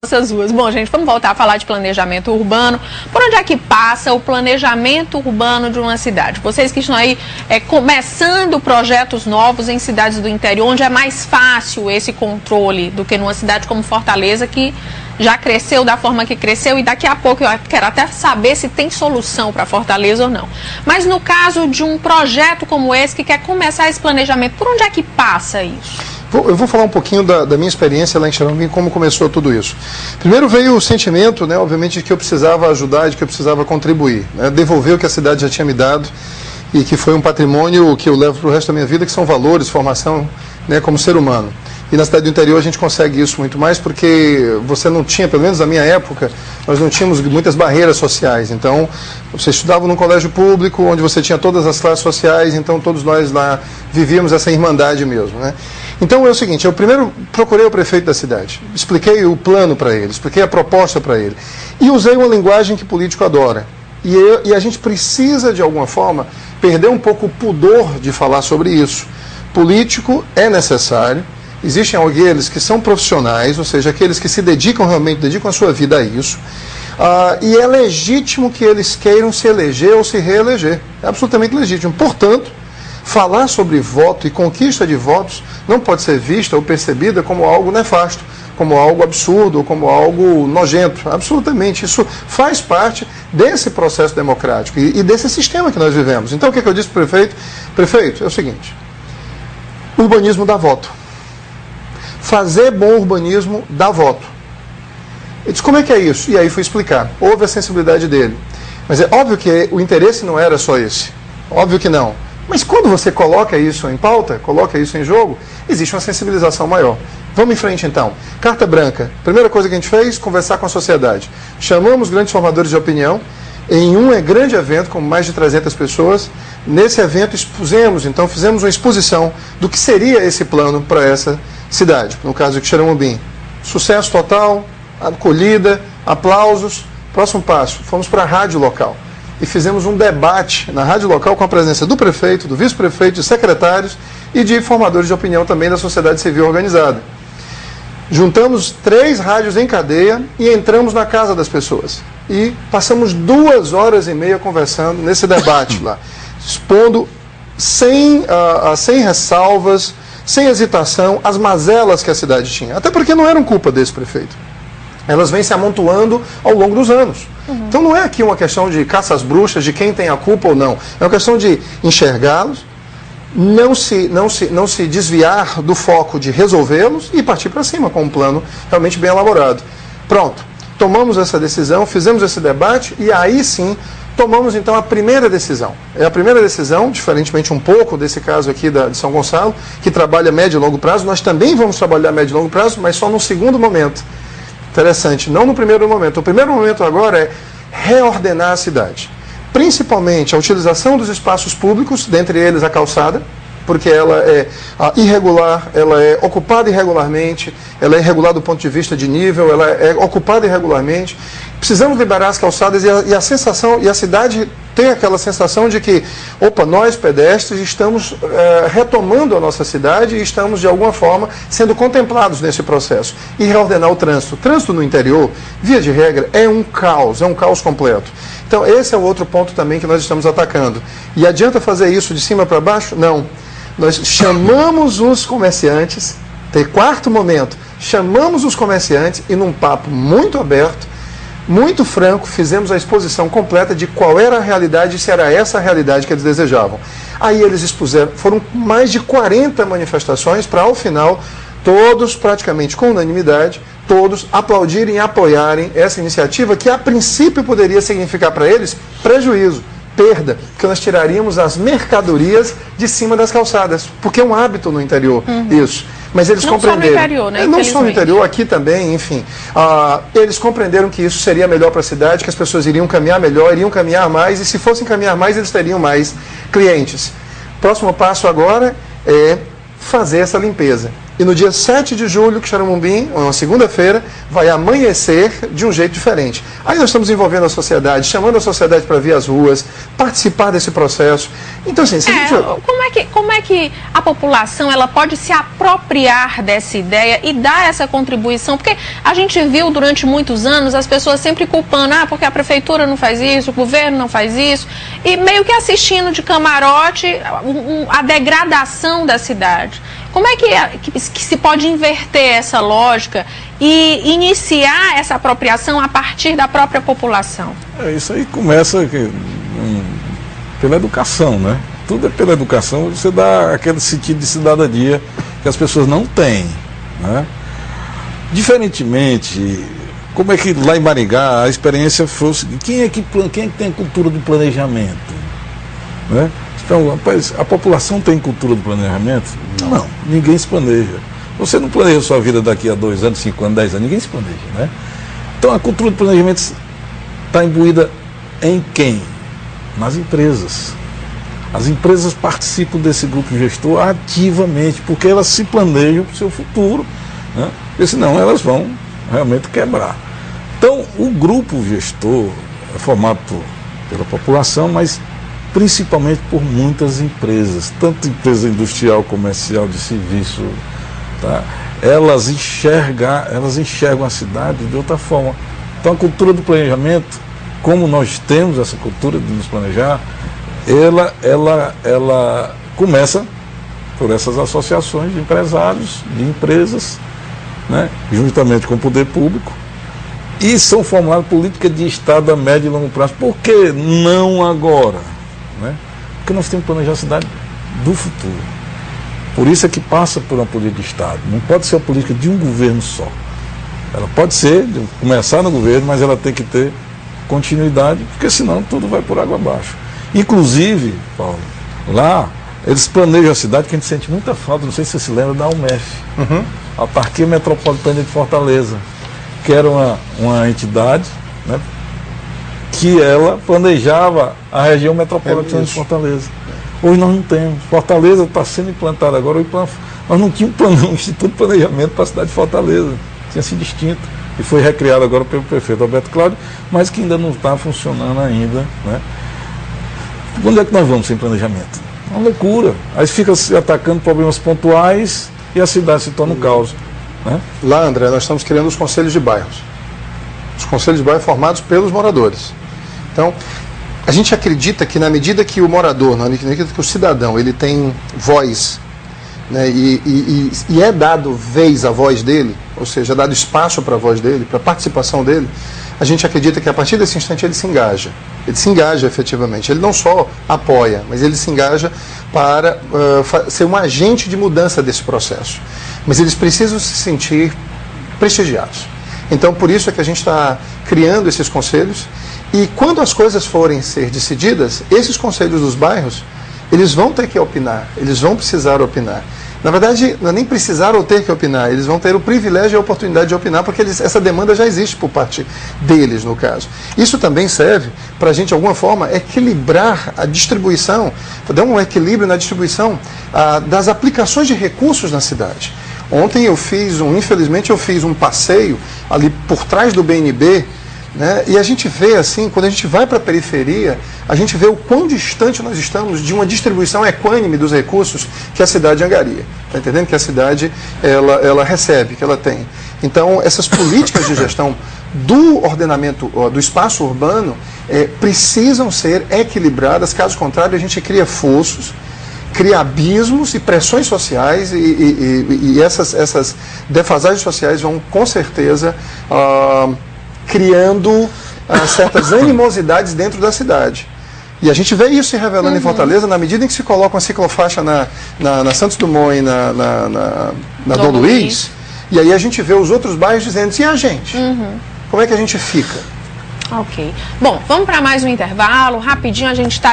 Essas ruas. Bom, gente, vamos voltar a falar de planejamento urbano. Por onde é que passa o planejamento urbano de uma cidade? Vocês que estão aí começando projetos novos em cidades do interior, onde é mais fácil esse controle do que numa cidade como Fortaleza, que já cresceu da forma que cresceu, e daqui a pouco eu quero até saber se tem solução para Fortaleza ou não. Mas no caso de um projeto como esse que quer começar esse planejamento, por onde é que passa isso? Eu vou falar um pouquinho da minha experiência lá em Xaramim, como começou tudo isso. Primeiro veio o sentimento, né, obviamente, de que eu precisava ajudar, de que eu precisava contribuir, né, devolver o que a cidade já tinha me dado e que foi um patrimônio que eu levo para o resto da minha vida, que são valores, formação, né, como ser humano. E na cidade do interior a gente consegue isso muito mais porque você não tinha, pelo menos na minha época, nós não tínhamos muitas barreiras sociais. Então, você estudava num colégio público, onde você tinha todas as classes sociais, então todos nós lá vivíamos essa irmandade mesmo, né? Então é o seguinte, eu primeiro procurei o prefeito da cidade, expliquei o plano para ele, expliquei a proposta para ele e usei uma linguagem que o político adora. E a gente precisa, de alguma forma, perder um pouco o pudor de falar sobre isso. Político é necessário, existem aqueles que são profissionais, ou seja, aqueles que se dedicam realmente, dedicam a sua vida a isso, e é legítimo que eles queiram se eleger ou se reeleger, é absolutamente legítimo. Portanto, falar sobre voto e conquista de votos não pode ser vista ou percebida como algo nefasto, como algo absurdo, ou como algo nojento. Absolutamente. Isso faz parte desse processo democrático e desse sistema que nós vivemos. Então, o que eu disse para o prefeito? Prefeito, é o seguinte, urbanismo dá voto. Fazer bom urbanismo dá voto. Ele disse, como é que é isso? E aí fui explicar. Houve a sensibilidade dele. Mas é óbvio que o interesse não era só esse. Óbvio que não. Mas quando você coloca isso em pauta, coloca isso em jogo, existe uma sensibilização maior. Vamos em frente então. Carta branca. Primeira coisa que a gente fez, conversar com a sociedade. Chamamos grandes formadores de opinião em um grande evento com mais de 300 pessoas. Nesse evento expusemos, então fizemos uma exposição do que seria esse plano para essa cidade, no caso de Xaramubim. Sucesso total, acolhida, aplausos. Próximo passo, fomos para a rádio local. E fizemos um debate na rádio local com a presença do prefeito, do vice-prefeito, de secretários e de formadores de opinião também da sociedade civil organizada. Juntamos 3 rádios em cadeia e entramos na casa das pessoas. E passamos 2h30 conversando nesse debate lá, expondo sem ressalvas, sem hesitação, as mazelas que a cidade tinha. Até porque não eram culpa desse prefeito. Elas vêm se amontoando ao longo dos anos. Então não é aqui uma questão de caça às bruxas, de quem tem a culpa ou não. É uma questão de enxergá-los, não se desviar do foco de resolvê-los e partir para cima com um plano realmente bem elaborado. Pronto, tomamos essa decisão, fizemos esse debate e aí sim tomamos então a primeira decisão. É a primeira decisão, diferentemente um pouco desse caso aqui de São Gonçalo, que trabalha médio e longo prazo. Nós também vamos trabalhar médio e longo prazo, mas só no segundo momento. Interessante, não no primeiro momento. O primeiro momento agora é reordenar a cidade. Principalmente a utilização dos espaços públicos, dentre eles a calçada, porque ela é irregular, ela é ocupada irregularmente, ela é irregular do ponto de vista de nível, ela é ocupada irregularmente. Precisamos liberar as calçadas e a cidade tem aquela sensação de que, opa, nós pedestres estamos retomando a nossa cidade e estamos de alguma forma sendo contemplados nesse processo. E reordenar o trânsito. O trânsito no interior, via de regra, é um caos completo. Então esse é o outro ponto também que nós estamos atacando. E adianta fazer isso de cima para baixo? Não. Nós chamamos os comerciantes, tem quarto momento, chamamos os comerciantes e num papo muito aberto, muito franco, fizemos a exposição completa de qual era a realidade e se era essa a realidade que eles desejavam. Aí eles expuseram, foram mais de 40 manifestações para, ao final, todos, praticamente com unanimidade, todos aplaudirem e apoiarem essa iniciativa que, a princípio, poderia significar para eles prejuízo, perda, porque nós tiraríamos as mercadorias de cima das calçadas, porque é um hábito no interior isso. Mas eles compreenderam. Não só no interior, né? Não só no interior, aqui também, enfim. Eles compreenderam que isso seria melhor para a cidade, que as pessoas iriam caminhar melhor, iriam caminhar mais, e se fossem caminhar mais, eles teriam mais clientes. Próximo passo agora é fazer essa limpeza. E no dia 7 de julho, Quixeramobim, uma segunda-feira, vai amanhecer de um jeito diferente. Aí nós estamos envolvendo a sociedade, chamando a sociedade para vir às ruas, participar desse processo. Então, assim, como é que a população ela pode se apropriar dessa ideia e dar essa contribuição? Porque a gente viu durante muitos anos as pessoas sempre culpando, porque a prefeitura não faz isso, o governo não faz isso, e meio que assistindo de camarote a degradação da cidade. Como é que se pode inverter essa lógica e iniciar essa apropriação a partir da própria população? Isso aí começa pela educação, né? Tudo é pela educação, você dá aquele sentido de cidadania que as pessoas não têm, né? Diferentemente, como é que lá em Maringá a experiência foi o seguinte: quem é que tem cultura do planejamento, né? Então, rapaz, a população tem cultura do planejamento? Não, ninguém se planeja. Você não planeja sua vida daqui a 2 anos, 5 anos, 10 anos, ninguém se planeja, né? Então a cultura do planejamento está imbuída em quem? Nas empresas. As empresas participam desse grupo gestor ativamente, porque elas se planejam para o seu futuro, né? Porque senão elas vão realmente quebrar. Então o grupo gestor é formado pela população, mas principalmente por muitas empresas, tanto empresa industrial, comercial, de serviço, tá? Elas enxergam a cidade de outra forma. Então a cultura do planejamento, como nós temos essa cultura de nos planejar, ela começa por essas associações de empresários, de empresas, né? Juntamente com o poder público, e são formuladas políticas de Estado a médio e longo prazo. Por que não agora? Né? Porque nós temos que planejar a cidade do futuro. Por isso é que passa por uma política de Estado. Não pode ser a política de um governo só. Ela pode ser, começar no governo, mas ela tem que ter continuidade, porque senão tudo vai por água abaixo. Inclusive, Paulo, lá eles planejam a cidade, que a gente sente muita falta, não sei se você se lembra, da UMEF, a Autarquia Metropolitana de Fortaleza, que era uma entidade, né, que ela planejava a região metropolitana de Fortaleza. Hoje nós não temos. Fortaleza está sendo implantada agora. Nós não tínhamos um Instituto de Planejamento para a cidade de Fortaleza. Tinha sido extinto. E foi recriado agora pelo prefeito Alberto Cláudio, mas que ainda não está funcionando ainda, né? Onde é que nós vamos sem planejamento? É uma loucura. Aí fica se atacando problemas pontuais e a cidade se torna um caos, né? Lá, André, nós estamos criando os conselhos de bairros. Os conselhos de bairro formados pelos moradores. Então, a gente acredita que na medida que o morador, na medida que o cidadão, ele tem voz, né, e é dado vez à voz dele, ou seja, é dado espaço para a voz dele, para a participação dele, a gente acredita que a partir desse instante ele se engaja. Ele se engaja efetivamente. Ele não só apoia, mas ele se engaja para ser um agente de mudança desse processo. Mas eles precisam se sentir prestigiados. Então, por isso é que a gente está criando esses conselhos, e quando as coisas forem ser decididas, esses conselhos dos bairros, eles vão ter que opinar, eles vão precisar opinar. Na verdade, não é nem precisar ou ter que opinar, eles vão ter o privilégio e a oportunidade de opinar, porque essa demanda já existe por parte deles, no caso. Isso também serve para a gente, de alguma forma, equilibrar a distribuição, dar um equilíbrio na distribuição das aplicações de recursos na cidade. Ontem infelizmente eu fiz um passeio ali por trás do BNB, né? E a gente vê assim, quando a gente vai para a periferia, a gente vê o quão distante nós estamos de uma distribuição equânime dos recursos que a cidade angaria. Está entendendo? Que a cidade ela recebe, que ela tem. Então, essas políticas de gestão do ordenamento, do espaço urbano, precisam ser equilibradas, caso contrário a gente cria fossos, cria abismos e pressões sociais, e essas defasagens sociais vão, com certeza, criando certas animosidades dentro da cidade. E a gente vê isso se revelando em Fortaleza, na medida em que se coloca uma ciclofaixa na Santos Dumont e na Dom Luiz, e aí a gente vê os outros bairros dizendo, e a gente? Como é que a gente fica? Ok. Bom, vamos para mais um intervalo, rapidinho a gente está